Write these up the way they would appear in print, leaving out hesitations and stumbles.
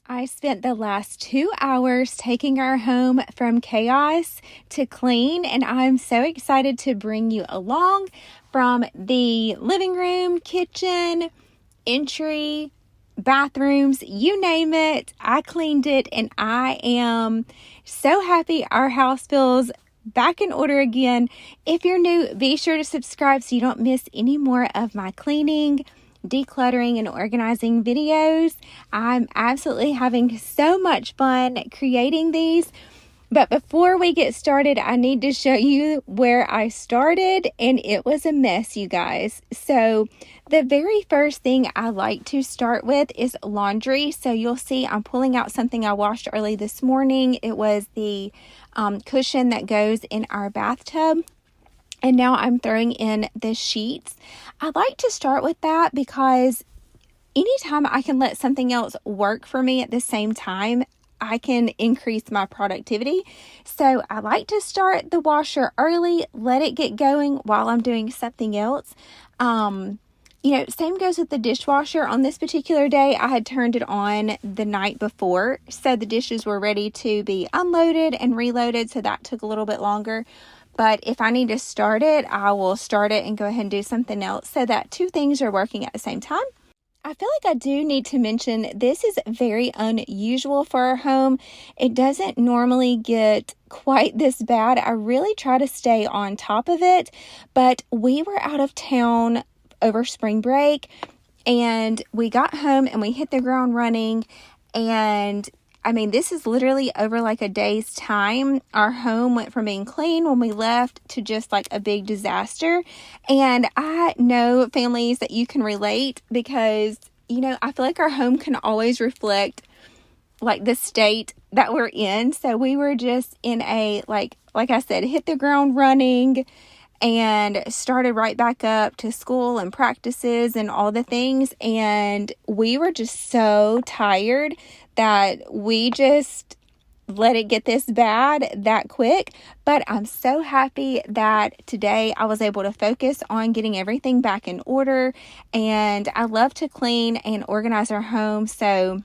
I spent the last 2 hours taking our home from chaos to clean, and I'm so excited to bring you along from the living room, kitchen, entry, bathrooms, you name it. I cleaned it, and I am so happy our house feels back in order again. If you're new, be sure to subscribe so you don't miss any more of my cleaning, decluttering, and organizing videos. I'm absolutely having so much fun creating these. But before we get started, I need to show you where I started, and it was a mess, you guys. So the very first thing I like to start with is laundry. So you'll see I'm pulling out something I washed early this morning. It was the cushion that goes in our bathtub. And now I'm throwing in the sheets. I like to start with that because anytime I can let something else work for me at the same time, I can increase my productivity. So I like to start the washer early, let it get going while I'm doing something else. Same goes with the dishwasher. On this particular day, I had turned it on the night before, so the dishes were ready to be unloaded and reloaded, so that took a little bit longer. But if I need to start it, I will start it and go ahead and do something else so that two things are working at the same time. I feel like I do need to mention this is very unusual for our home. It doesn't normally get quite this bad. I really try to stay on top of it, but we were out of town over spring break and we got home and we hit the ground running. And this is literally over like a day's time. Our home went from being clean when we left to just like a big disaster. And I know families that you can relate because, I feel like our home can always reflect like the state that we're in. So we were just in a, like I said, hit the ground running and started right back up to school and practices and all the things. And we were just so tired that we just let it get this bad that quick. But I'm so happy that today I was able to focus on getting everything back in order. And I love to clean and organize our home. So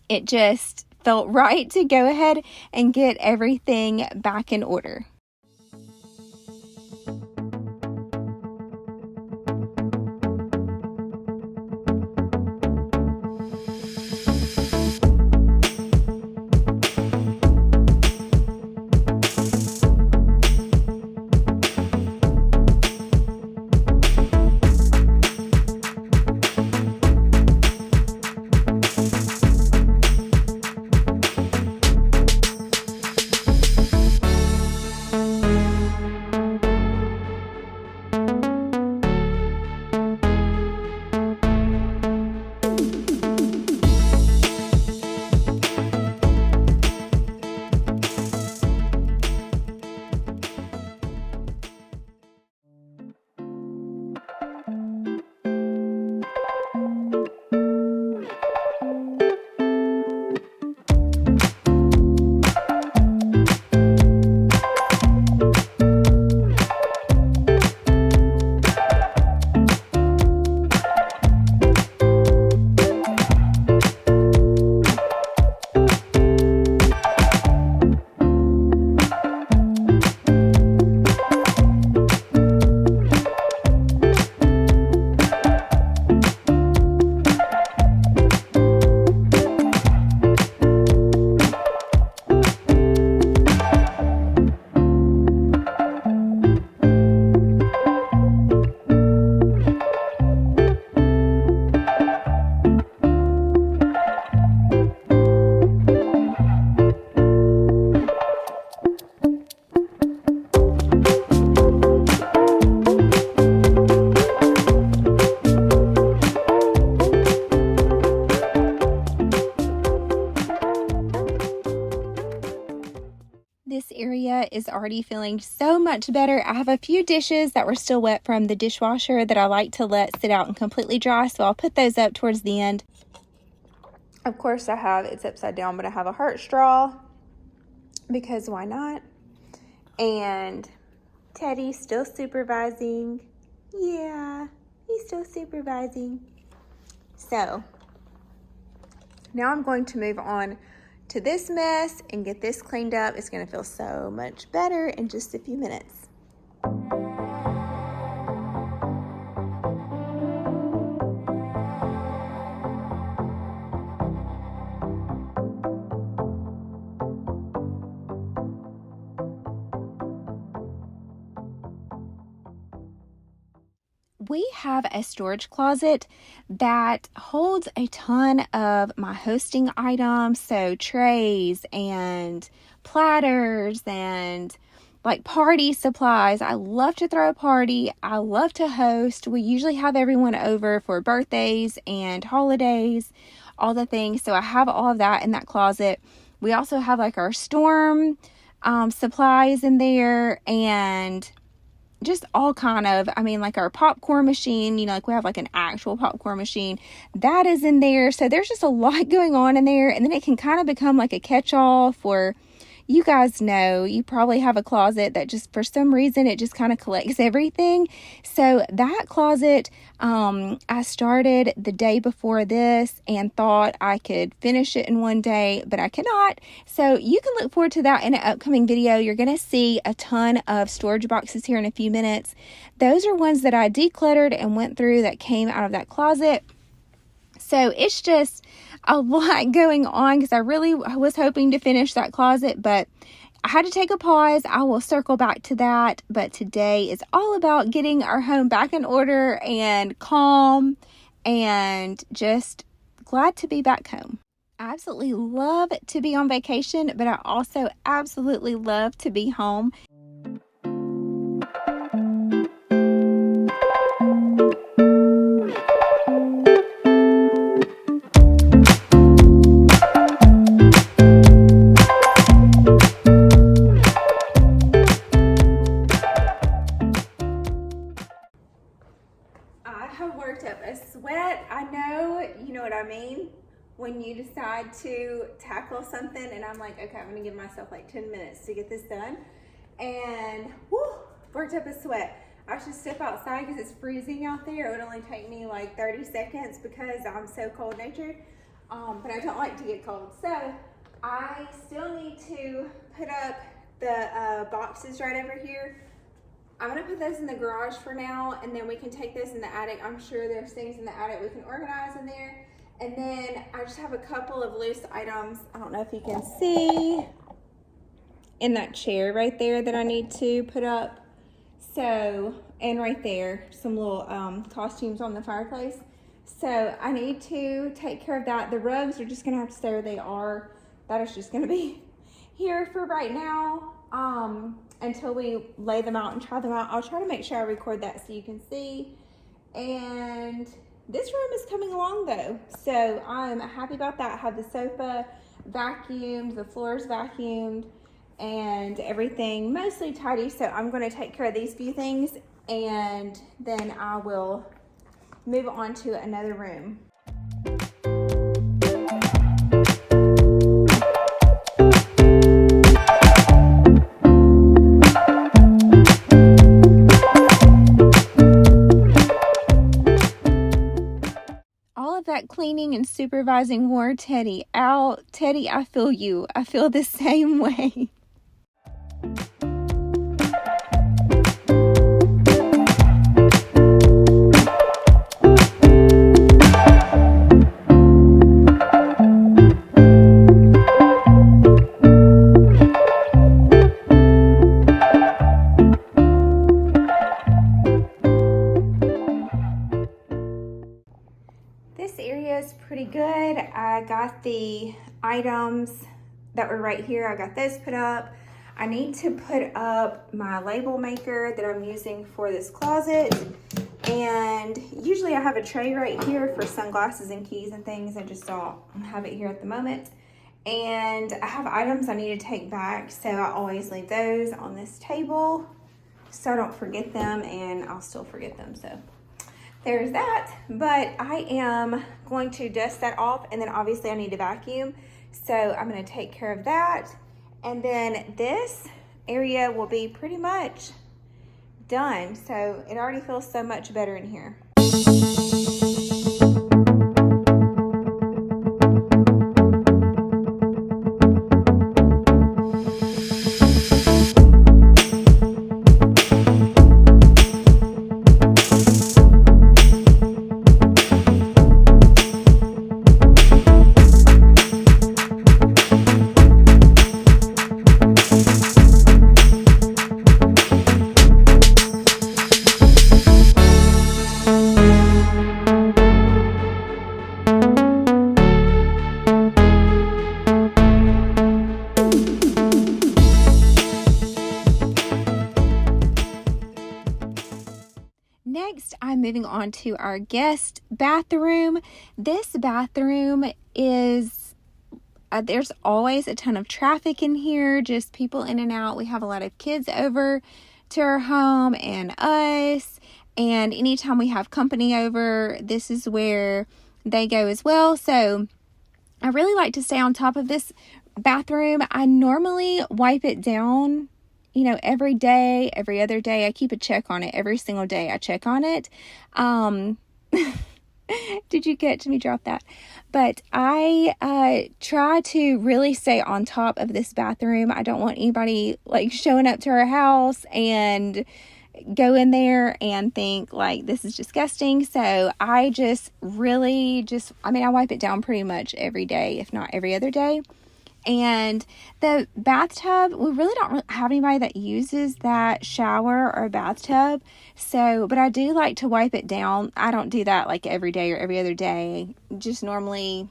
it just felt right to go ahead and get everything back in order. This area is already feeling so much better. I have a few dishes that were still wet from the dishwasher that I like to let sit out and completely dry, so I'll put those up towards the end. Of course, it's upside down, but I have a heart straw because why not? And Teddy's still supervising. Yeah, he's still supervising. So Now I'm going to move on to this mess and get this cleaned up. It's going to feel so much better in just a few minutes. We have a storage closet that holds a ton of my hosting items, so trays and platters and like party supplies. I love to throw a party. I love to host. We usually have everyone over for birthdays and holidays, all the things. So I have all of that in that closet. We also have like our storm supplies in there, and just all kind of, like our popcorn machine, like we have like an actual popcorn machine that is in there. So there's just a lot going on in there. And then it can kind of become like a catch-all for, you guys know, you probably have a closet that just for some reason it just kind of collects everything. So that closet, I started the day before this and thought I could finish it in one day, but I cannot. So you can look forward to that in an upcoming video. You're going to see a ton of storage boxes here in a few minutes. Those are ones that I decluttered and went through that came out of that closet. So it's just a lot going on because I was hoping to finish that closet, but I had to take a pause. I will circle back to that, but today is all about getting our home back in order and calm and just glad to be back home. I absolutely love to be on vacation, but I also absolutely love to be home. Worked up a sweat. I know, you know what I mean, when you decide to tackle something and I'm like, okay, I'm gonna give myself like 10 minutes to get this done, and worked up a sweat. I should step outside because it's freezing out there. It would only take me like 30 seconds because I'm so cold natured, but I don't like to get cold. So I still need to put up the boxes right over here. I'm going to put those in the garage for now, and then we can take those in the attic. I'm sure there's things in the attic we can organize in there. And then I just have a couple of loose items. I don't know if you can see in that chair right there that I need to put up. So, and right there, some little costumes on the fireplace. So I need to take care of that. The rugs are just going to have to stay where they are. That is just going to be here for right now. Until we lay them out and try them out. I'll try to make sure I record that so you can see. And this room is coming along though, so I'm happy about that. I have the sofa vacuumed, the floors vacuumed, and everything mostly tidy. So I'm going to take care of these few things, and then I will move on to another room. That cleaning and supervising wore Teddy out. Teddy, I feel you. I feel the same way. This area is pretty good. I got the items that were right here. I got those put up. I need to put up my label maker that I'm using for this closet. And usually I have a tray right here for sunglasses and keys and things. I just don't have it here at the moment. And I have items I need to take back, so I always leave those on this table so I don't forget them, and I'll still forget them. So there's that, but I am going to dust that off, and then obviously I need to vacuum. So I'm going to take care of that. And then this area will be pretty much done. So it already feels so much better in here. on to our guest bathroom. This bathroom is, there's always a ton of traffic in here, just people in and out. We have a lot of kids over to our home and us. And anytime we have company over, this is where they go as well. So I really like to stay on top of this bathroom. I normally wipe it down, every day, every other day. I keep a check on it every single day. I check on it. Did you catch me drop that? But I try to really stay on top of this bathroom. I don't want anybody showing up to our house and go in there and think this is disgusting. So I I wipe it down pretty much every day, if not every other day. And the bathtub, we really don't have anybody that uses that shower or bathtub. So, but I do like to wipe it down. I don't do that every day or every other day. Just normally,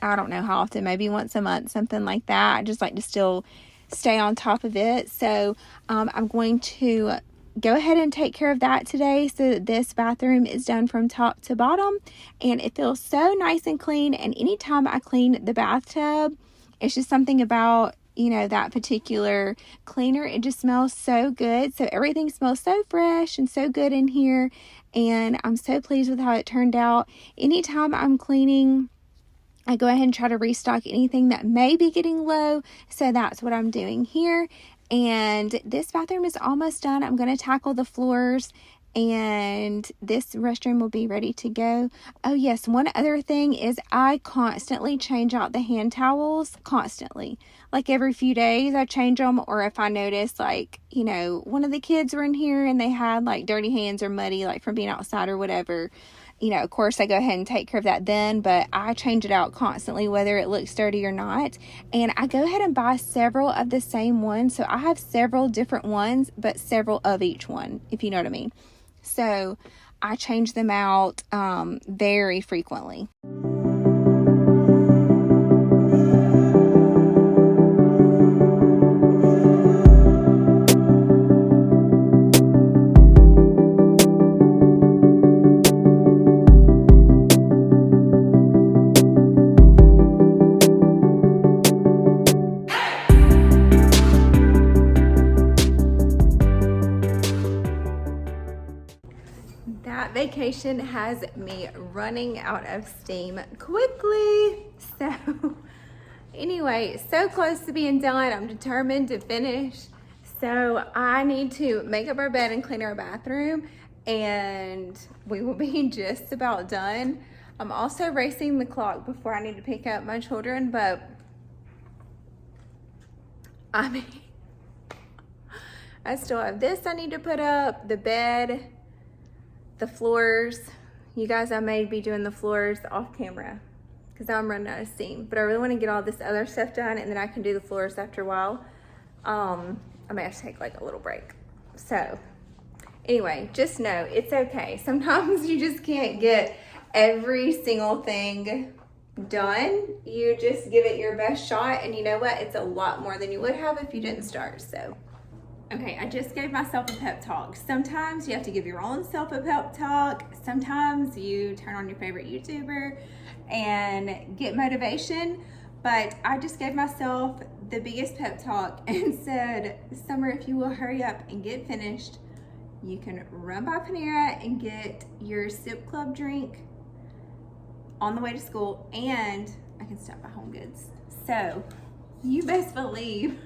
I don't know how often, maybe once a month, something like that. I just like to still stay on top of it. So, I'm going to go ahead and take care of that today so that this bathroom is done from top to bottom. And it feels so nice and clean. And anytime I clean the bathtub, it's just something about, that particular cleaner. It just smells so good. So everything smells so fresh and so good in here. And I'm so pleased with how it turned out. Anytime I'm cleaning, I go ahead and try to restock anything that may be getting low. So that's what I'm doing here. And this bathroom is almost done. I'm going to tackle the floors, and this restroom will be ready to go. Oh yes, one other thing is I constantly change out the hand towels, constantly. Every few days I change them, or if I notice one of the kids were in here and they had dirty hands or muddy from being outside or whatever, of course I go ahead and take care of that then, but I change it out constantly whether it looks dirty or not. And I go ahead and buy several of the same ones. So I have several different ones, but several of each one, if you know what I mean. So I change them out very frequently. Vacation has me running out of steam quickly. So anyway, so close to being done. I'm determined to finish. So I need to make up our bed and clean our bathroom, and we will be just about done. I'm also racing the clock before I need to pick up my children, but I still have this I need to put up, the bed, the floors. You guys, I may be doing the floors off camera because I'm running out of steam, but I really want to get all this other stuff done, and then I can do the floors after a while. I may have to take a little break. So anyway, just know it's okay. Sometimes you just can't get every single thing done. You just give it your best shot, and you know what? It's a lot more than you would have if you didn't start. So okay, I just gave myself a pep talk. Sometimes you have to give your own self a pep talk. Sometimes you turn on your favorite YouTuber and get motivation. But I just gave myself the biggest pep talk and said, Summer, if you will hurry up and get finished, you can run by Panera and get your Sip Club drink on the way to school, and I can stop by Home Goods. So you best believe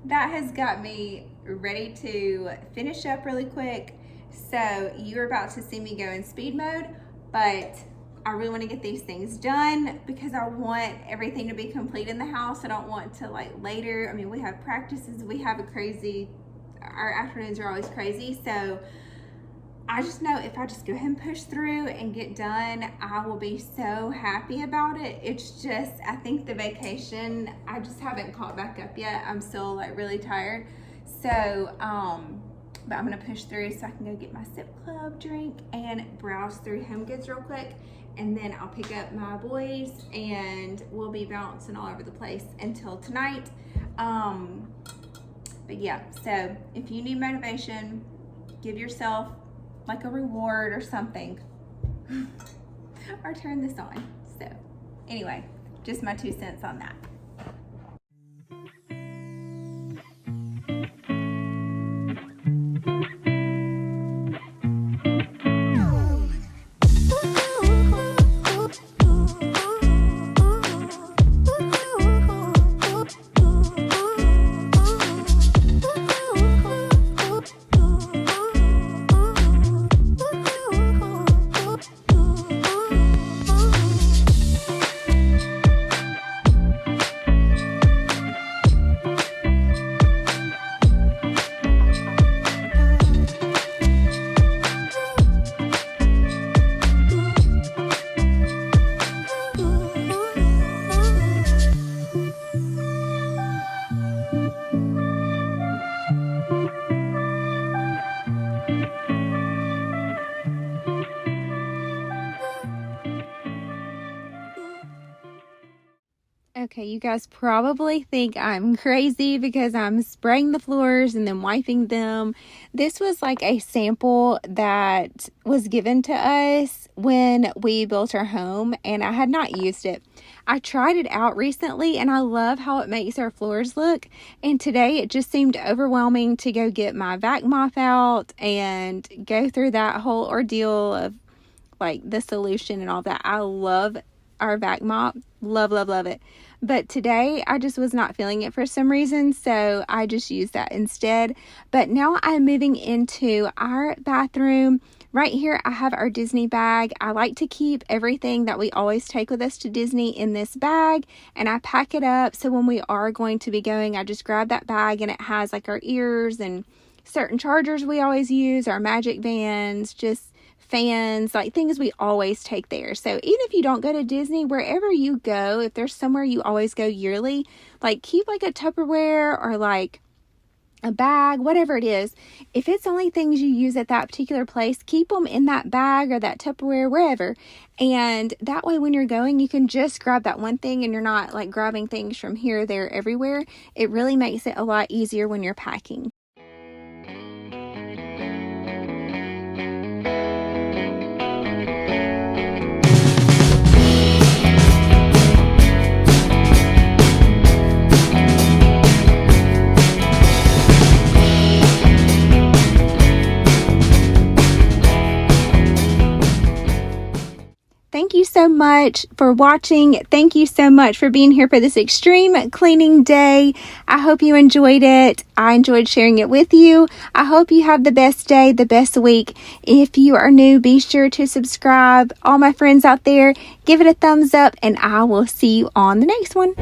that has got me ready to finish up really quick. So you're about to see me go in speed mode, but I really want to get these things done because I want everything to be complete in the house. I don't want to later. I mean, we have practices. We have our afternoons are always crazy. So I just know if I just go ahead and push through and get done, I will be so happy about it. It's just, I think the vacation, I just haven't caught back up yet. I'm still really tired. So, but I'm gonna push through so I can go get my Sip Club drink and browse through Home Goods real quick. And then I'll pick up my boys and we'll be bouncing all over the place until tonight. But yeah, so if you need motivation, give yourself like a reward or something. Or turn this on. So anyway, just my 2 cents on that. Okay, you guys probably think I'm crazy because I'm spraying the floors and then wiping them. This was like a sample that was given to us when we built our home, and I had not used it. I tried it out recently and I love how it makes our floors look. And today it just seemed overwhelming to go get my vac mop out and go through that whole ordeal of like the solution and all that. I love our vac mop. Love, love, love it. But today I just was not feeling it for some reason, so I just used that instead. But now I'm moving into our bathroom. Right here I have our Disney bag. I like to keep everything that we always take with us to Disney in this bag, and I pack it up so when we are going to be going, I just grab that bag and it has like our ears and certain chargers we always use, our magic bands, just fans, like things we always take there. So even if you don't go to Disney, wherever you go, if there's somewhere you always go yearly, like keep like a Tupperware or like a bag, whatever it is. If it's only things you use at that particular place, keep them in that bag or that Tupperware, wherever. And that way when you're going, you can just grab that one thing and you're not like grabbing things from here, there, everywhere. It really makes it a lot easier when you're packing. Thank you so much for watching. Thank you so much for being here for this extreme cleaning day. I hope you enjoyed it. I enjoyed sharing it with you. I hope you have the best day, the best week. If you are new, be sure to subscribe. All my friends out there, give it a thumbs up, and I will see you on the next one.